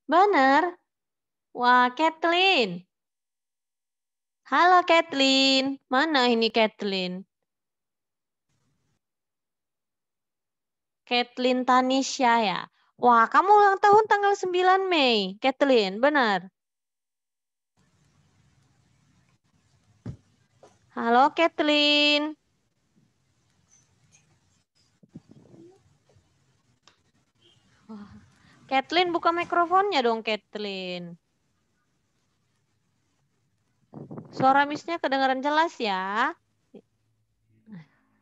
Benar. Wah, Kathleen. Halo, Kathleen. Mana ini Kathleen? Kathleen Tanisha ya. Wah, kamu ulang tahun tanggal 9 Mei. Kathleen, benar. Halo, Kathleen. Wah, Kathleen, buka mikrofonnya dong, Kathleen. Suara Miss-nya kedengaran jelas ya.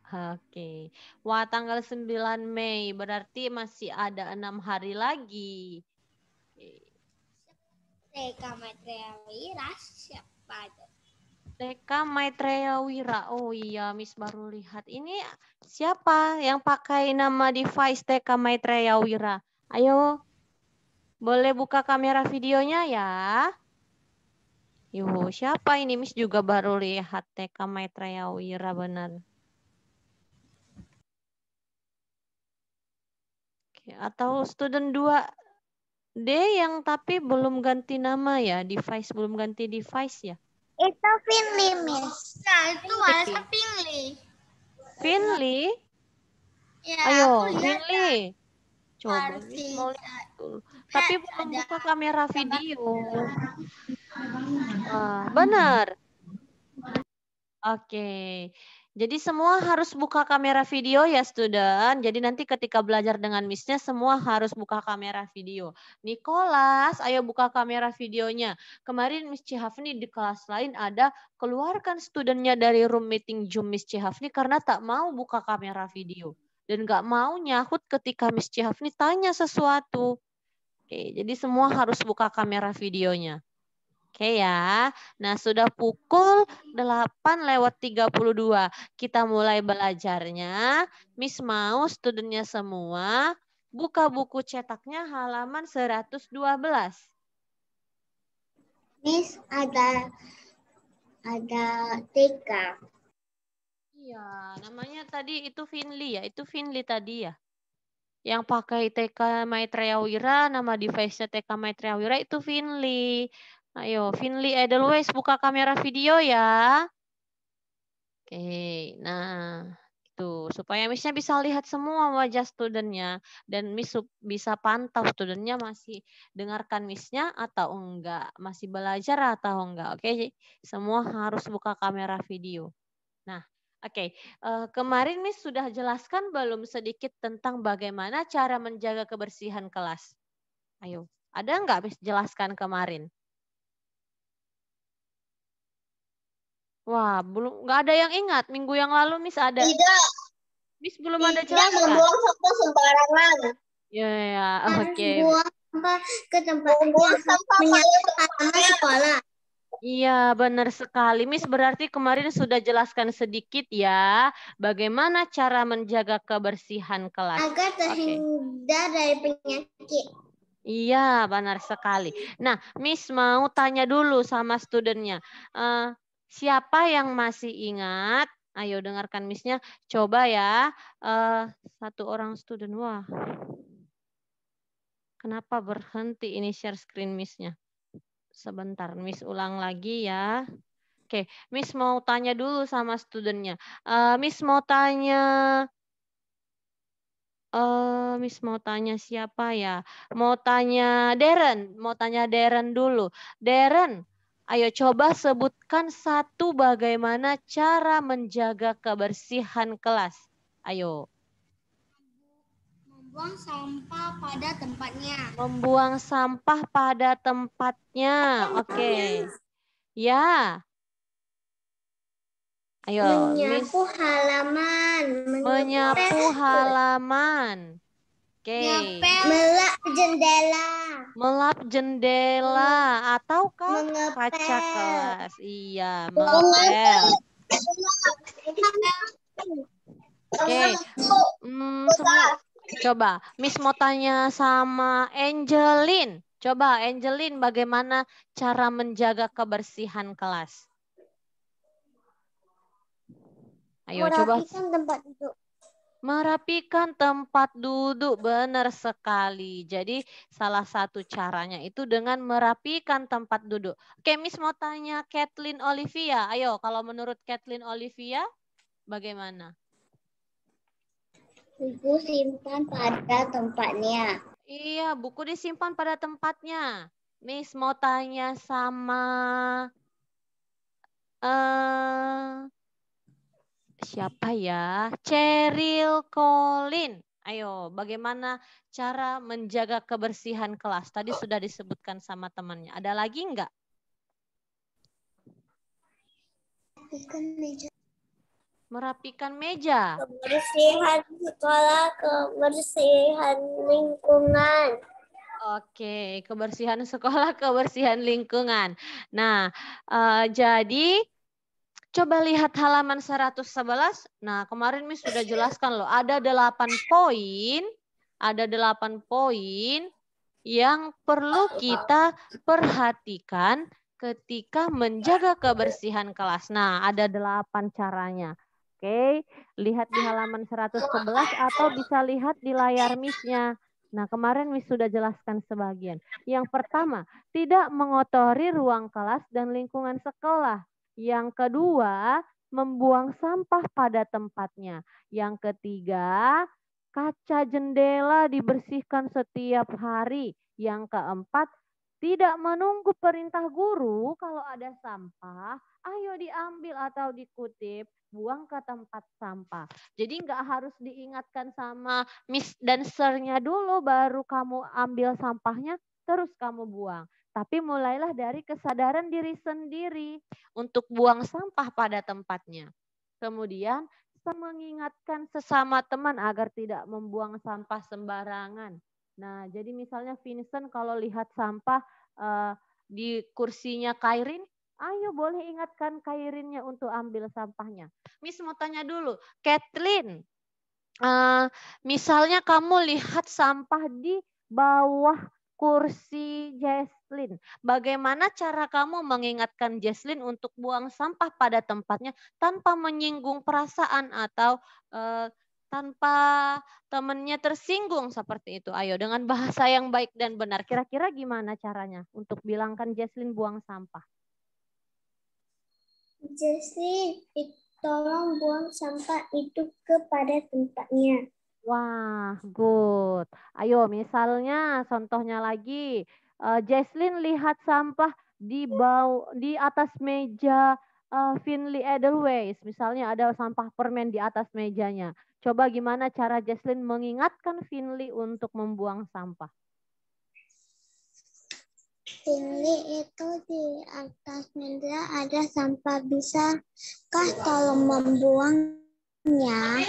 Oke. Wah, tanggal 9 Mei. Berarti masih ada 6 hari lagi. Teka Maitreya Wira siapa itu? Teka Maitreya Wira. Oh iya, Miss baru lihat. Ini siapa yang pakai nama device Teka Maitreya Wira? Ayo, boleh buka kamera videonya ya. Yuh, siapa ini? Miss juga baru lihat Teka Maitreya Wira benar. Oke, atau student 2D yang tapi belum ganti nama ya, device belum ganti device ya. Itu Finley, Miss. Ya, itu ada Finley. Finley? Ya, Ayo, aku lihat Finley. Coba, Miss arti. mau lihat dulu. Tapi belum Ada buka kamera video. Wah, benar. Oke. Jadi semua harus buka kamera video ya, student. Jadi nanti ketika belajar dengan Miss-nya semua harus buka kamera video. Nicholas, ayo buka kamera videonya. Kemarin Miss Cihafni di kelas lain ada keluarkan studentnya dari room meeting Zoom Miss Cihafni karena tak mau buka kamera video. Dan nggak mau nyahut ketika Miss Cihafni tanya sesuatu. Oke, jadi semua harus buka kamera videonya. Oke ya. Nah, sudah pukul 8:32. Kita mulai belajarnya. Miss mau studentnya semua buka buku cetaknya halaman 112. Miss ada TK. Iya, namanya tadi itu Finley ya. Itu Finley tadi ya. Yang pakai TK Maitreya Wira, nama device-nya TK Maitreya Wira itu Finley. Ayo, Finley Edelweiss buka kamera video ya. Oke, nah itu supaya Miss-nya bisa lihat semua wajah studentnya dan Miss bisa pantau studentnya masih dengarkan Miss-nya atau enggak, masih belajar atau enggak. Oke, semua harus buka kamera video. Nah, oke. Kemarin Miss sudah jelaskan belum sedikit tentang bagaimana cara menjaga kebersihan kelas? Ayo, ada enggak Miss jelaskan kemarin? Wah, belum nggak ada yang ingat. Minggu yang lalu Miss ada. Tidak. Miss belum ada Tidak jelaskan. membuang sampah sembarangan. Ya, Harus oke. buang sampah ke tempat yang menyatakan sekolah. Iya, benar sekali. Miss berarti kemarin sudah jelaskan sedikit ya, bagaimana cara menjaga kebersihan kelas. Agar terhindar dari penyakit. Iya, benar sekali. Nah, Miss mau tanya dulu sama studentnya. Siapa yang masih ingat? Ayo dengarkan Miss-nya. Coba ya, satu orang student. Wah, kenapa berhenti ini share screen Miss-nya? Sebentar, Miss ulang lagi ya. Oke, Miss mau tanya dulu sama studentnya. Miss mau tanya siapa ya? Mau tanya Darren dulu. Darren, ayo coba sebutkan satu bagaimana cara menjaga kebersihan kelas. Ayo. Membuang sampah pada tempatnya. Membuang sampah pada tempatnya. Oke. Ya. Ayo, Miss. Menyapu halaman. Menyapu halaman. Oke. Melap jendela. Melap jendela ataukah Mengepel. kaca kelas? Iya, mengepel. Oke. Semua. Coba, Miss mau tanya sama Angelin. Coba, Angelin, bagaimana cara menjaga kebersihan kelas? Ayo, coba. Merapikan tempat duduk. Merapikan tempat duduk, benar sekali. Jadi salah satu caranya itu dengan merapikan tempat duduk. Oke, Miss mau tanya Kathleen Olivia. Ayo, kalau menurut Kathleen Olivia, bagaimana? Buku simpan pada tempatnya. Iya, buku disimpan pada tempatnya. Miss mau tanya sama siapa ya? Cheryl Colin. Ayo, bagaimana cara menjaga kebersihan kelas? Tadi sudah disebutkan sama temannya. Ada lagi enggak? Merapikan meja. Kebersihan sekolah, kebersihan lingkungan. Oke, kebersihan sekolah, kebersihan lingkungan. Nah, jadi coba lihat halaman 111. Nah, kemarin Miss sudah jelaskan loh, ada 8 poin, yang perlu kita perhatikan ketika menjaga kebersihan kelas. Nah, ada 8 caranya. Oke, lihat di halaman 111 atau bisa lihat di layar Miss-nya. Nah, kemarin Miss sudah jelaskan sebagian. Yang pertama, tidak mengotori ruang kelas dan lingkungan sekolah. Yang kedua, membuang sampah pada tempatnya. Yang ketiga, kaca jendela dibersihkan setiap hari. Yang keempat, tidak menunggu perintah guru kalau ada sampah, ayo diambil atau dikutip, buang ke tempat sampah. Jadi nggak harus diingatkan sama Miss dan Sir-nya dulu baru kamu ambil sampahnya, terus kamu buang. Tapi mulailah dari kesadaran diri sendiri untuk buang sampah pada tempatnya. Kemudian mengingatkan sesama teman agar tidak membuang sampah sembarangan. Nah, jadi misalnya Vincent kalau lihat sampah di kursinya Kairin, ayo boleh ingatkan Kairinnya untuk ambil sampahnya. Miss mau tanya dulu, Kathleen, misalnya kamu lihat sampah di bawah kursi Jesslyn. Bagaimana cara kamu mengingatkan Jesslyn untuk buang sampah pada tempatnya tanpa menyinggung perasaan atau tanpa temannya tersinggung seperti itu? Ayo dengan bahasa yang baik dan benar. Kira-kira gimana caranya untuk bilangkan Jesslyn buang sampah? Jesslyn, tolong buang sampah itu kepada tempatnya. Wah, good. Ayo, misalnya contohnya lagi, Jesslyn lihat sampah di atas meja Finley Edelweiss. Misalnya ada sampah permen di atas mejanya. Coba gimana cara Jesslyn mengingatkan Finley untuk membuang sampah? Finley itu di atas meja ada sampah, bisakah tolong membuangnya?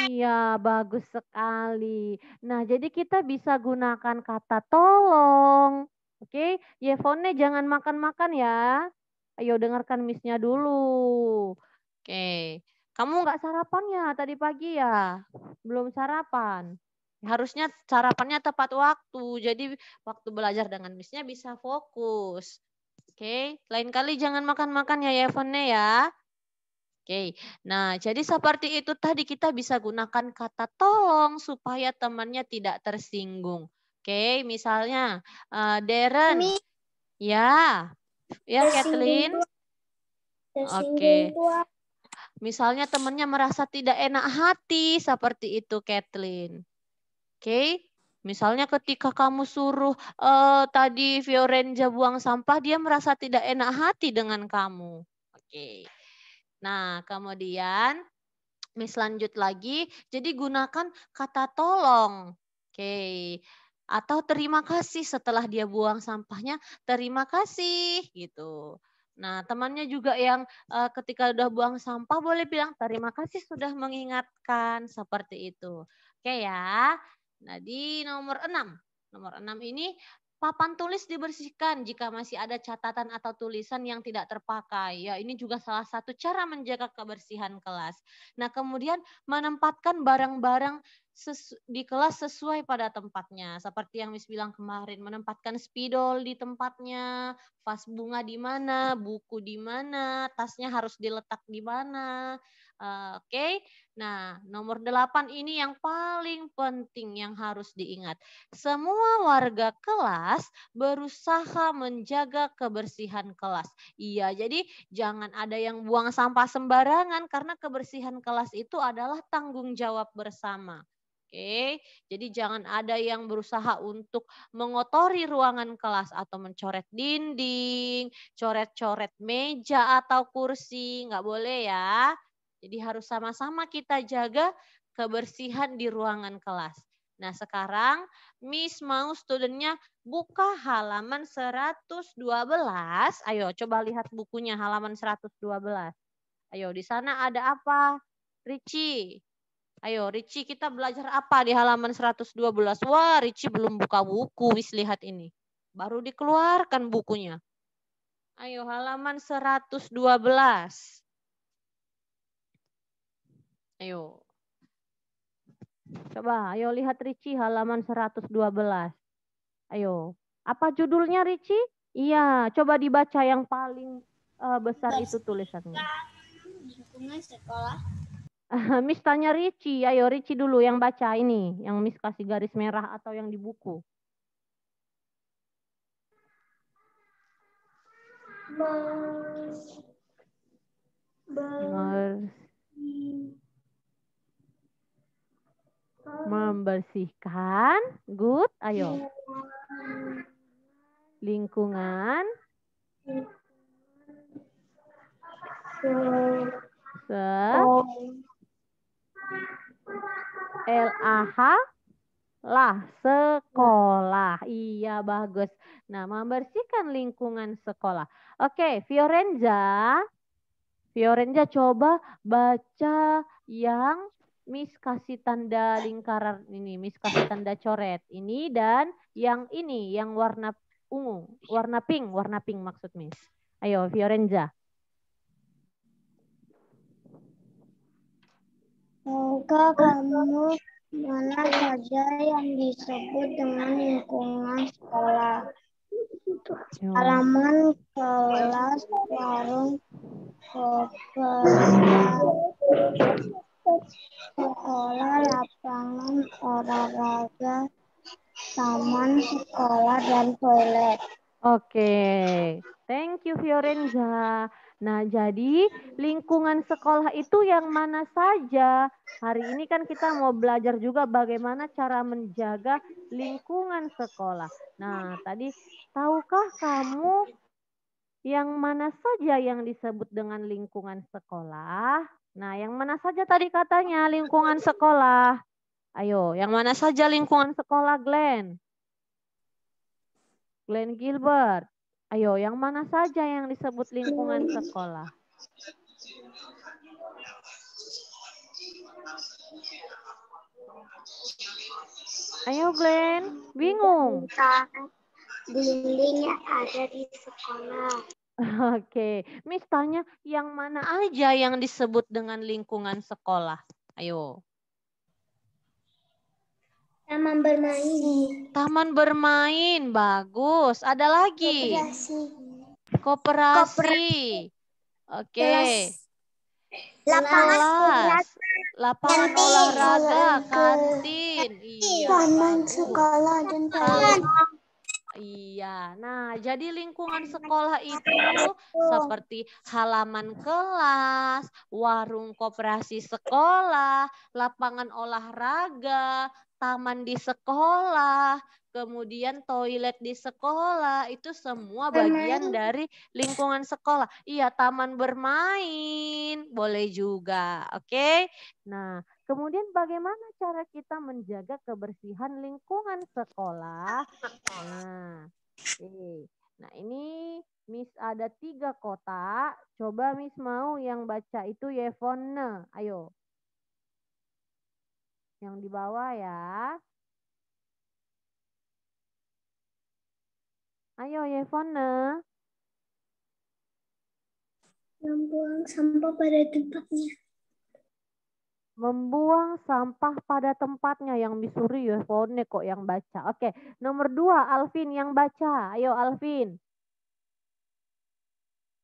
Iya, bagus sekali. Nah, jadi kita bisa gunakan kata tolong. Oke, Yevonne jangan makan-makan ya. Ayo dengarkan Miss-nya dulu. Oke, kamu nggak sarapan ya tadi pagi ya? Belum sarapan. Harusnya sarapannya tepat waktu. Jadi waktu belajar dengan Miss-nya bisa fokus. Oke, lain kali jangan makan-makan ya Yevonne ya. Oke, nah jadi seperti itu tadi kita bisa gunakan kata tolong supaya temannya tidak tersinggung. Oke, misalnya Darren, ya, Kathleen. Oke, misalnya temannya merasa tidak enak hati seperti itu Kathleen. Oke, misalnya ketika kamu suruh tadi Fiorenza buang sampah, dia merasa tidak enak hati dengan kamu. Oke. Nah, kemudian Miss lanjut lagi, jadi gunakan kata tolong. Oke. Atau terima kasih setelah dia buang sampahnya, terima kasih gitu. Nah, temannya juga yang ketika udah buang sampah boleh bilang terima kasih sudah mengingatkan seperti itu. Oke ya. Nah, di nomor 6. Nomor 6 ini papan tulis dibersihkan jika masih ada catatan atau tulisan yang tidak terpakai. Ya, ini juga salah satu cara menjaga kebersihan kelas. Nah, kemudian menempatkan barang-barang di kelas sesuai pada tempatnya. Seperti yang Miss bilang kemarin, menempatkan spidol di tempatnya, vas bunga di mana, buku di mana, tasnya harus diletak di mana. Oke. Nah, nomor 8 ini yang paling penting yang harus diingat. Semua warga kelas berusaha menjaga kebersihan kelas. Iya, jadi jangan ada yang buang sampah sembarangan karena kebersihan kelas itu adalah tanggung jawab bersama. Oke, jadi jangan ada yang berusaha untuk mengotori ruangan kelas atau mencoret dinding, coret-coret meja atau kursi, nggak boleh ya. Jadi harus sama-sama kita jaga kebersihan di ruangan kelas. Nah sekarang Miss mau studentnya buka halaman 112. Ayo coba lihat bukunya halaman 112. Ayo di sana ada apa? Richie. Ayo Richie kita belajar apa di halaman 112? Wah Richie belum buka buku, wis lihat ini. Baru dikeluarkan bukunya. Ayo halaman 112. Ayo. Coba, ayo lihat Richie halaman 112. Ayo. Apa judulnya Richie? Iya, coba dibaca yang paling besar itu tulisannya. Lingkungan sekolah. Miss tanya Richie, ayo Richie dulu yang baca ini, yang Miss kasih garis merah atau yang di buku. Membersihkan, good, ayo. Lingkungan, LAH, lah, sekolah. Iya, bagus. Nah, membersihkan lingkungan sekolah. Oke, Fiorenza coba baca yang Miss kasih tanda lingkaran ini, Miss kasih tanda coret ini dan yang ini, yang warna ungu, warna pink maksud Miss. Ayo, Fiorenza. Maukah kamu mana saja yang disebut dengan lingkungan sekolah? Halaman kelas, warung, sekolah, lapangan olahraga, taman sekolah, dan toilet. Oke, thank you Fiorenza. Nah, jadi lingkungan sekolah itu yang mana saja? Hari ini kan kita mau belajar juga bagaimana cara menjaga lingkungan sekolah. Nah, tadi tahukah kamu yang mana saja yang disebut dengan lingkungan sekolah? Nah, yang mana saja tadi katanya lingkungan sekolah? Ayo, yang mana saja lingkungan sekolah, Glenn? Glenn Gilbert. Ayo, yang mana saja yang disebut lingkungan sekolah? Ayo Glenn, bingung. Dinding yang ada di sekolah. Oke, Miss tanya yang mana aja yang disebut dengan lingkungan sekolah? Ayo. Taman bermain. Taman bermain, bagus. Ada lagi? Koperasi. Oke. Lapangan olahraga, kantin. Iya, Taman sekolah dan toilet. Iya, nah jadi lingkungan sekolah itu seperti halaman kelas, warung koperasi sekolah, lapangan olahraga, taman di sekolah, kemudian toilet di sekolah, itu semua bagian dari lingkungan sekolah. Iya, taman bermain, boleh juga, oke? Nah, kemudian bagaimana cara kita menjaga kebersihan lingkungan sekolah? Nah, nah ini Miss ada 3 kotak. Coba Miss mau yang baca itu Yevonne. Ayo. Yang di bawah ya. Ayo Yevonne. Membuang sampah pada tempatnya. Membuang sampah pada tempatnya, yang Missouri Yevonne kok yang baca. Oke, nomor 2 Alvin yang baca. Ayo Alvin.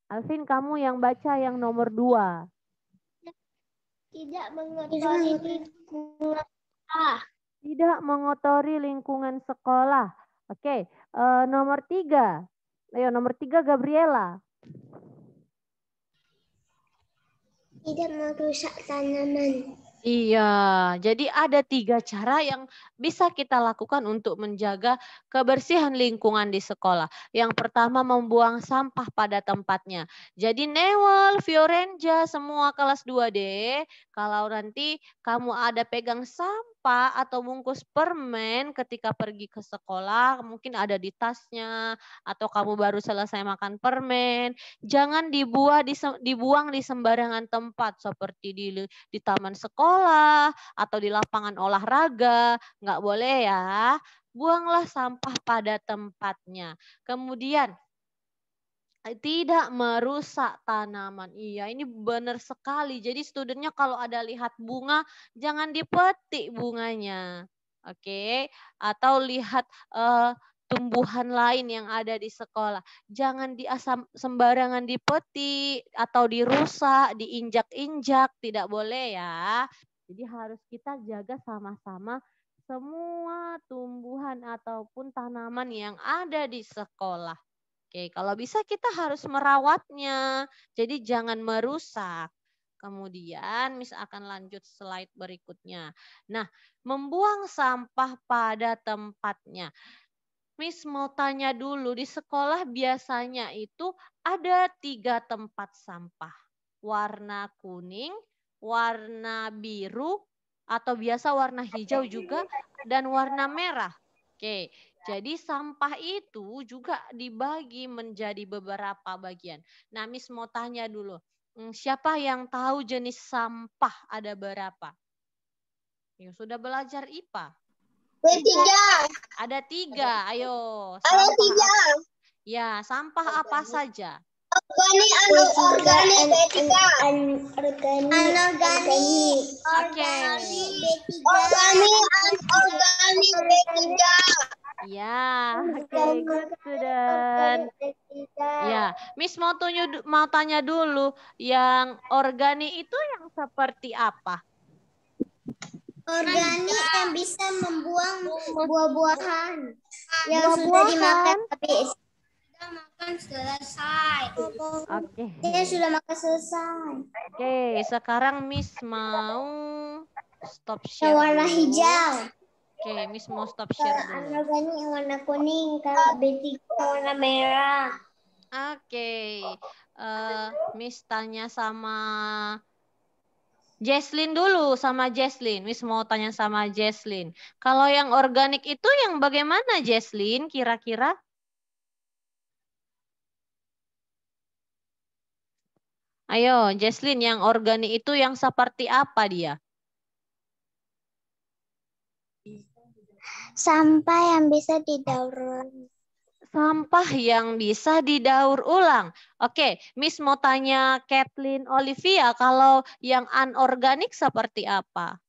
Alvin kamu yang baca yang nomor 2. Tidak mengotori lingkungan sekolah. Tidak mengotori lingkungan sekolah. Oke, nomor 3. Ayo, nomor 3 Gabriela. Tidak merusak tanaman. Iya, jadi ada 3 cara yang bisa kita lakukan untuk menjaga kebersihan lingkungan di sekolah. Yang pertama, membuang sampah pada tempatnya. Jadi Newel, Fiorenza, semua kelas 2D, kalau nanti kamu ada pegang sampah atau bungkus permen ketika pergi ke sekolah, mungkin ada di tasnya, atau kamu baru selesai makan permen, jangan dibuang di sembarangan tempat seperti di taman sekolah atau di lapangan olahraga, nggak boleh ya. Buanglah sampah pada tempatnya. Kemudian tidak merusak tanaman. Iya, ini benar sekali. Jadi studentnya kalau ada lihat bunga, jangan dipetik bunganya. Oke, atau lihat tumbuhan lain yang ada di sekolah. Jangan sembarangan dipetik atau dirusak, diinjak-injak, tidak boleh ya. Jadi harus kita jaga sama-sama semua tumbuhan ataupun tanaman yang ada di sekolah. Oke, kalau bisa kita harus merawatnya. Jadi jangan merusak. Kemudian Miss akan lanjut slide berikutnya. Nah, membuang sampah pada tempatnya. Miss mau tanya dulu, di sekolah biasanya itu ada 3 tempat sampah. Warna kuning, warna biru, atau biasa warna hijau juga, dan warna merah. Oke, jadi sampah itu juga dibagi menjadi beberapa bagian. Nah, Miss mau tanya dulu, siapa yang tahu jenis sampah ada berapa? Yang sudah belajar IPA. Ada 3, ayo. Ada 3. Ya, sampah apa saja? Organik, anorganik, B3. Anorganik. Oke. Organik, anorganik, B3. Ya, oke, good student. Ya, Miss mau tanya dulu, yang organik itu yang seperti apa? Organik yang bisa membuang buah-buahan yang sudah dimakan habis. Sudah makan selesai. Oke. Saya sudah makan selesai. Oke, sekarang Miss mau stop Yang share warna dulu. hijau. Oke, Miss mau stop share Kalau dulu. anorganik yang warna kuning, kalau B3 yang warna merah. Oke, Miss tanya sama Jesslyn dulu, sama Jesslyn. Miss mau tanya sama Jesslyn. Kalau yang organik itu yang bagaimana Jesslyn kira-kira? Ayo Jesslyn, yang organik itu yang seperti apa dia? Sampah yang bisa didaur ulang. Sampah yang bisa didaur ulang. Oke, Miss mau tanya Kathleen Olivia, kalau yang anorganik seperti apa?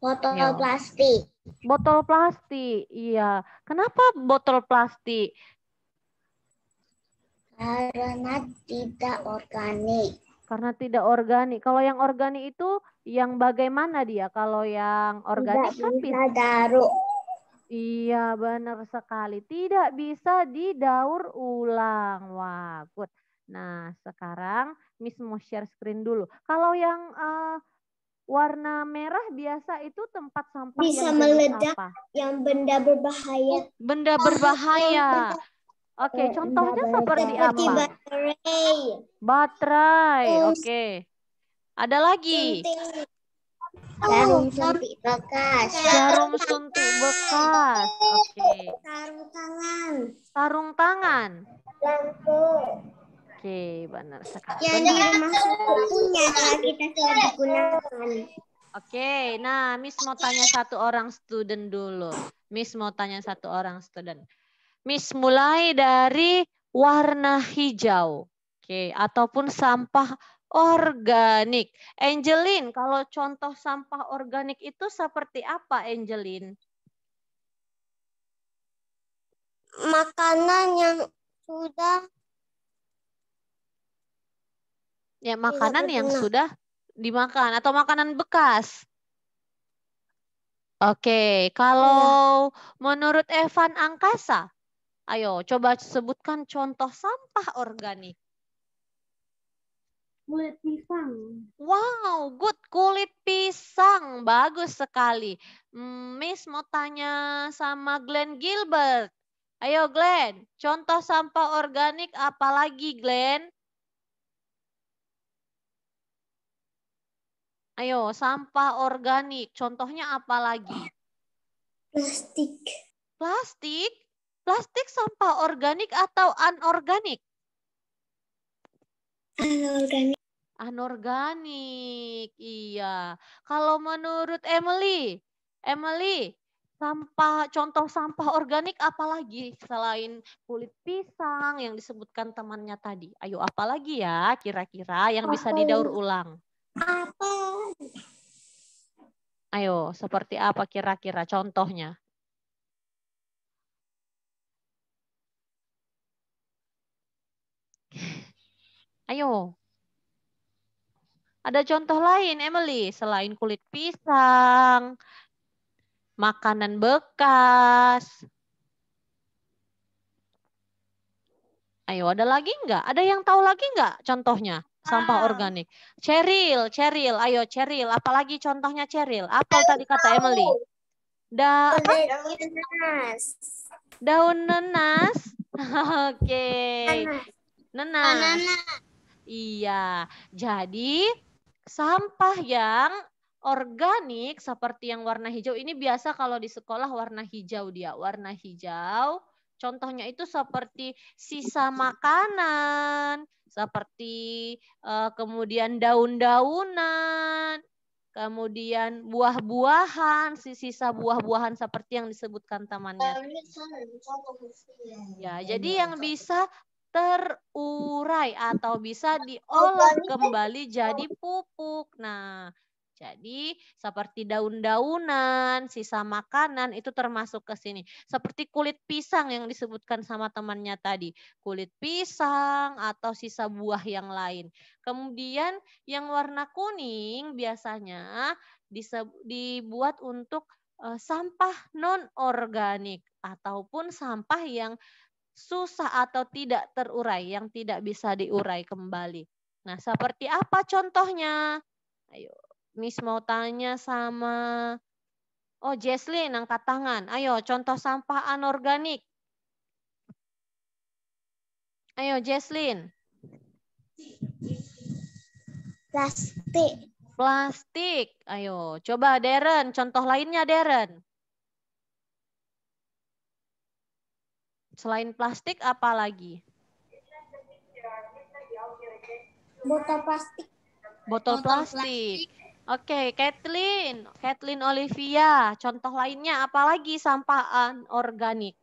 Botol plastik. Botol plastik, iya. Kenapa botol plastik? Karena tidak organik. Karena tidak organik. Kalau yang organik itu yang bagaimana dia? Kalau yang organik tidak kan bisa daur. Iya, benar sekali. Tidak bisa didaur ulang. Wah, good. Nah, sekarang Miss mau share screen dulu. Kalau yang warna merah biasa itu tempat sampah bisa yang meledak apa? Yang benda berbahaya. Benda berbahaya. Oke, contohnya seperti apa? Baterai. Baterai. Oke. Ada lagi. Jarum suntik bekas. Jarum suntik bekas. Oke. Sarung tangan. Sarung tangan. Lampu. Oke, benar sekali. Yang di rumah punya kita sudah digunakan. Oke, nah Miss mau tanya satu orang student dulu. Miss mau tanya satu orang student. Miss mulai dari warna hijau. Oke, ataupun sampah organik. Angeline, kalau contoh sampah organik itu seperti apa, Angeline? Makanan yang sudah Ya, makanan yang sudah dimakan atau makanan bekas. Oke, kalau menurut Evan Angkasa, ayo coba sebutkan contoh sampah organik. Kulit pisang. Wow, good. Kulit pisang. Bagus sekali. Miss mau tanya sama Glenn Gilbert. Ayo Glenn, contoh sampah organik apa lagi Glenn? Ayo, sampah organik. Contohnya apa lagi? Plastik. Plastik? Plastik sampah organik atau anorganik? Anorganik. Anorganik, iya. Kalau menurut Emily, contoh sampah organik apalagi selain kulit pisang yang disebutkan temannya tadi? Ayo, apalagi ya kira-kira yang bisa didaur ulang? Apa? Ayo, seperti apa kira-kira contohnya? Ayo. Ada contoh lain, Emily, selain kulit pisang, makanan bekas. Ayo, ada lagi nggak? Ada yang tahu lagi nggak contohnya? Sampah organik. Ceril, ayo Ceril. Apalagi contohnya Ceril? Apa tadi kata Emily? Apa? Daun nenas. Oke. Nenas. Iya. Jadi sampah yang organik seperti yang warna hijau ini biasa kalau di sekolah warna hijau dia. Warna hijau. Contohnya itu seperti sisa makanan, seperti kemudian daun-daunan, kemudian buah-buahan, sisa buah-buahan seperti yang disebutkan temannya. Ya, jadi yang bisa terurai atau bisa diolah kembali jadi pupuk. Nah, jadi seperti daun-daunan, sisa makanan itu termasuk ke sini. Seperti kulit pisang yang disebutkan sama temannya tadi. Kulit pisang atau sisa buah yang lain. Kemudian yang warna kuning biasanya dibuat untuk sampah non-organik ataupun sampah yang susah atau tidak terurai, yang tidak bisa diurai kembali. Nah, seperti apa contohnya? Ayo, Miss mau tanya sama Jesslyn, angkat tangan. Ayo, contoh sampah anorganik. Ayo, Jesslyn. Plastik. Ayo, coba Darren, contoh lainnya Darren. Selain plastik apa lagi? Botol plastik. Botol plastik. Oke, Kathleen Olivia. Contoh lainnya apa lagi sampah organik?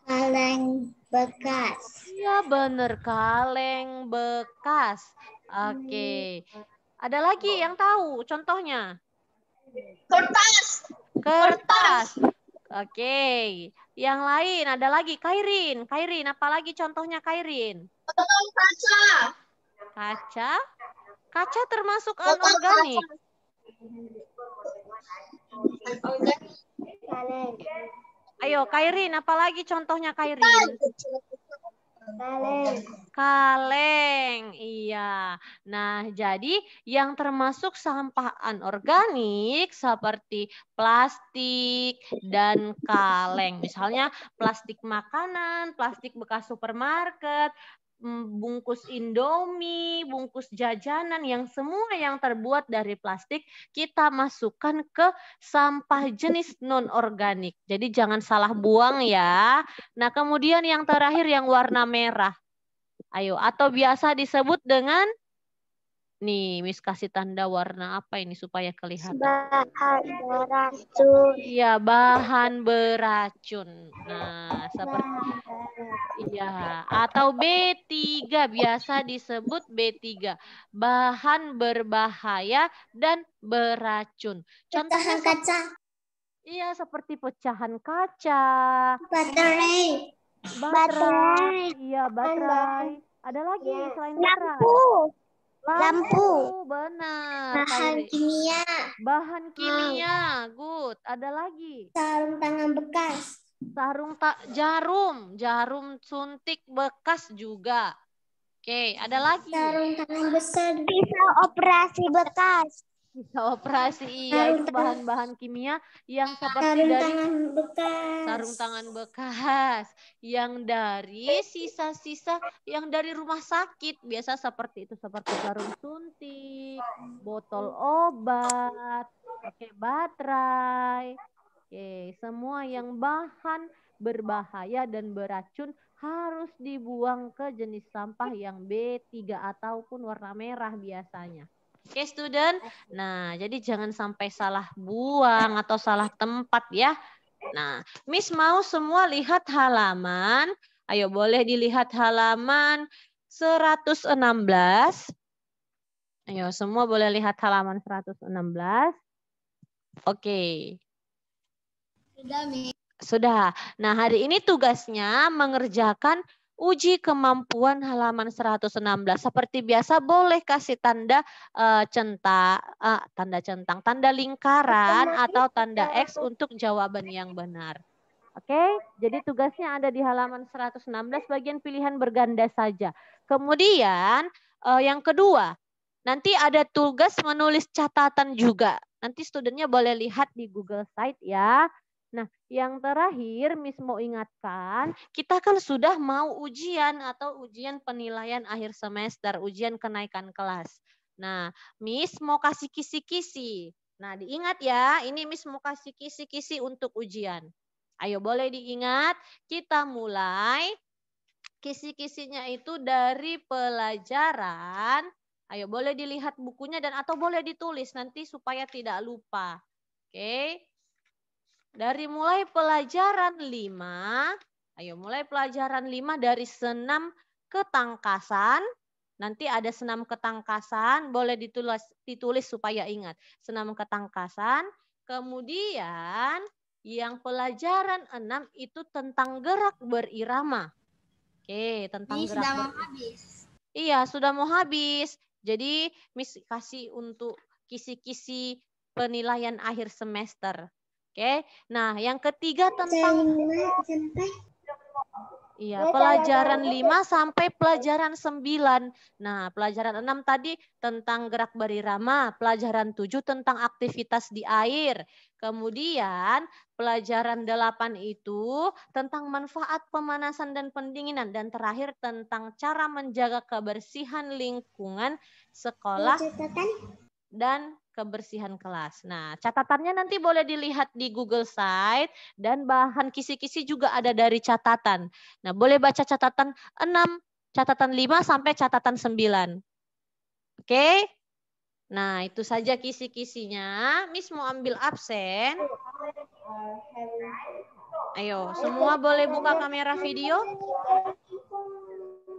Kaleng bekas. Iya bener, kaleng bekas. Oke. Ada lagi yang tahu contohnya? Kertas. Oke. Yang lain ada lagi Kairin. Apalagi contohnya Kairin? Kaca. Kaca termasuk anorganik. Ayo Kairin, apalagi contohnya Kairin? Kaleng, iya. Nah, jadi yang termasuk sampah anorganik seperti plastik dan kaleng. Misalnya plastik makanan, plastik bekas supermarket, bungkus Indomie, bungkus jajanan yang semua yang terbuat dari plastik kita masukkan ke sampah jenis non-organik. Jadi jangan salah buang ya. Nah, kemudian yang terakhir yang warna merah. Ayo, atau biasa disebut dengan nih, Miss kasih tanda warna apa ini supaya kelihatan. Bahan beracun. Iya, bahan beracun. Nah, seperti iya, atau B3 biasa disebut B3. Bahan berbahaya dan beracun. Contohnya kaca. Iya, seperti pecahan kaca. Baterai. Iya, baterai. Ada lagi selain baterai. Lampu. Benar. Bahan kimia. Bahan kimia. Good. Ada lagi. Sarung tangan bekas. Jarum suntik bekas juga. Oke, ada lagi. Sarung tangan besar. Pisau operasi bekas. Bisa operasi, iya, itu bahan-bahan kimia yang seperti dari sarung tangan bekas, yang dari sisa-sisa yang dari rumah sakit, biasa seperti itu, seperti jarum suntik, botol obat, oke, baterai, oke, semua yang bahan berbahaya dan beracun harus dibuang ke jenis sampah yang B3 ataupun warna merah biasanya. Oke, student. Nah, jadi jangan sampai salah buang atau salah tempat ya. Nah, Miss mau semua lihat halaman. Ayo, boleh dilihat halaman 116. Ayo, semua boleh lihat halaman 116. Oke. Sudah. Nah, hari ini tugasnya mengerjakan uji kemampuan halaman 116. Seperti biasa boleh kasih tanda tanda lingkaran atau tanda X untuk jawaban yang benar. Oke, jadi tugasnya ada di halaman 116 bagian pilihan berganda saja. Kemudian yang kedua, nanti ada tugas menulis catatan juga. Nanti studentnya boleh lihat di Google Site ya. Nah, yang terakhir Miss mau ingatkan, kita kan sudah mau ujian atau ujian penilaian akhir semester, ujian kenaikan kelas. Nah, Miss mau kasih kisi-kisi. Nah, diingat ya, ini Miss mau kasih kisi-kisi untuk ujian. Ayo boleh diingat, kita mulai kisi-kisinya itu dari pelajaran. Ayo boleh dilihat bukunya dan atau boleh ditulis nanti supaya tidak lupa. Oke. Dari mulai pelajaran 5, ayo mulai pelajaran 5 dari senam ketangkasan. Nanti ada senam ketangkasan, boleh ditulis supaya ingat. Senam ketangkasan, kemudian yang pelajaran 6 itu tentang gerak berirama. Oke, tentang Ini gerak sudah mau habis. Iya, sudah mau habis. Jadi, Miss kasih untuk kisi-kisi penilaian akhir semester. Oke. Nah, yang ketiga tentang pelajaran 5 sampai pelajaran 9. Nah, pelajaran 6 tadi tentang gerak berirama, pelajaran 7 tentang aktivitas di air. Kemudian pelajaran 8 itu tentang manfaat pemanasan dan pendinginan. Dan terakhir tentang cara menjaga kebersihan lingkungan sekolah dan kebersihan kelas. Nah, catatannya nanti boleh dilihat di Google Site dan bahan kisi-kisi juga ada dari catatan. Nah, boleh baca catatan 6, catatan 5 sampai catatan 9. Oke? Nah, itu saja kisi-kisinya. Miss mau ambil absen. Ayo, semua boleh buka kamera video?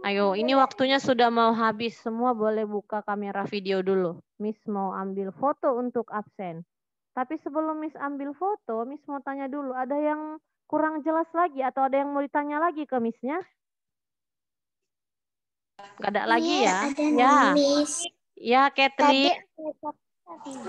Ayo, ini waktunya sudah mau habis. Semua boleh buka kamera video dulu. Miss mau ambil foto untuk absen. Tapi sebelum Miss ambil foto, Miss mau tanya dulu, ada yang kurang jelas lagi atau ada yang mau ditanya lagi ke Miss-nya? Gak ada lagi ya? Ya. Ya, Kathleen.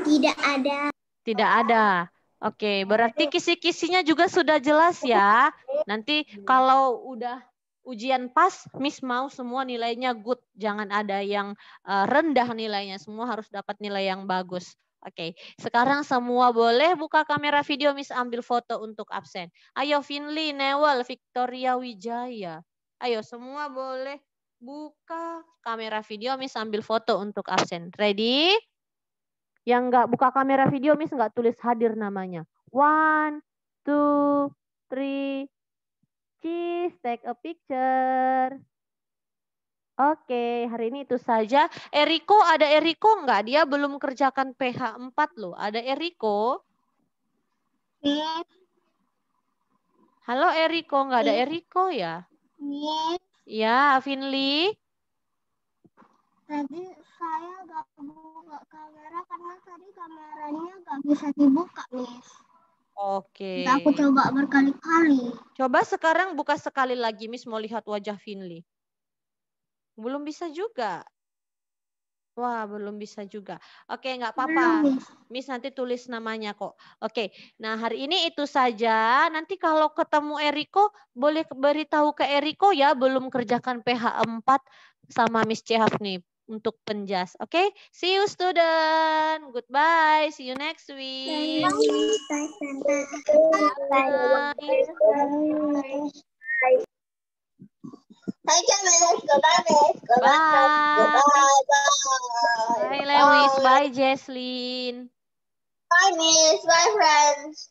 Tidak ada. Tidak ada. Oke, berarti kisi-kisinya juga sudah jelas ya. Nanti kalau udah ujian pas, Miss mau semua nilainya good. Jangan ada yang rendah nilainya. Semua harus dapat nilai yang bagus. Oke, sekarang semua boleh buka kamera video, Miss ambil foto untuk absen. Ayo Finley, Newell, Victoria Wijaya. Ayo semua boleh buka kamera video, Miss ambil foto untuk absen. Ready? Yang nggak buka kamera video, Miss nggak tulis hadir namanya. 1, 2, 3, cheese, take a picture. Oke, hari ini itu saja. Eriko, ada Eriko nggak? Dia belum kerjakan PH 4 loh. Ada Eriko? Halo Eriko, nggak ada Eriko ya? Ya, Finley. Tadi saya nggak buka kamera karena tadi kameranya nggak bisa dibuka, Miss. Oke. Aku coba berkali-kali. Coba sekarang buka sekali lagi, Miss mau lihat wajah Finley. Belum bisa juga. Wah, belum bisa juga. Oke, nggak apa-apa. Miss nanti tulis namanya kok. Oke, nah hari ini itu saja. Nanti kalau ketemu Eriko, boleh beritahu ke Eriko ya, belum kerjakan PH 4 sama Miss Cehaf nih untuk penjas. Oke, see you student. Goodbye, see you next week. Bye. Hai Miss, goodbye Miss. Bye. Bye. Bye Lewis, bye Jesslyn. Bye Miss, bye friends.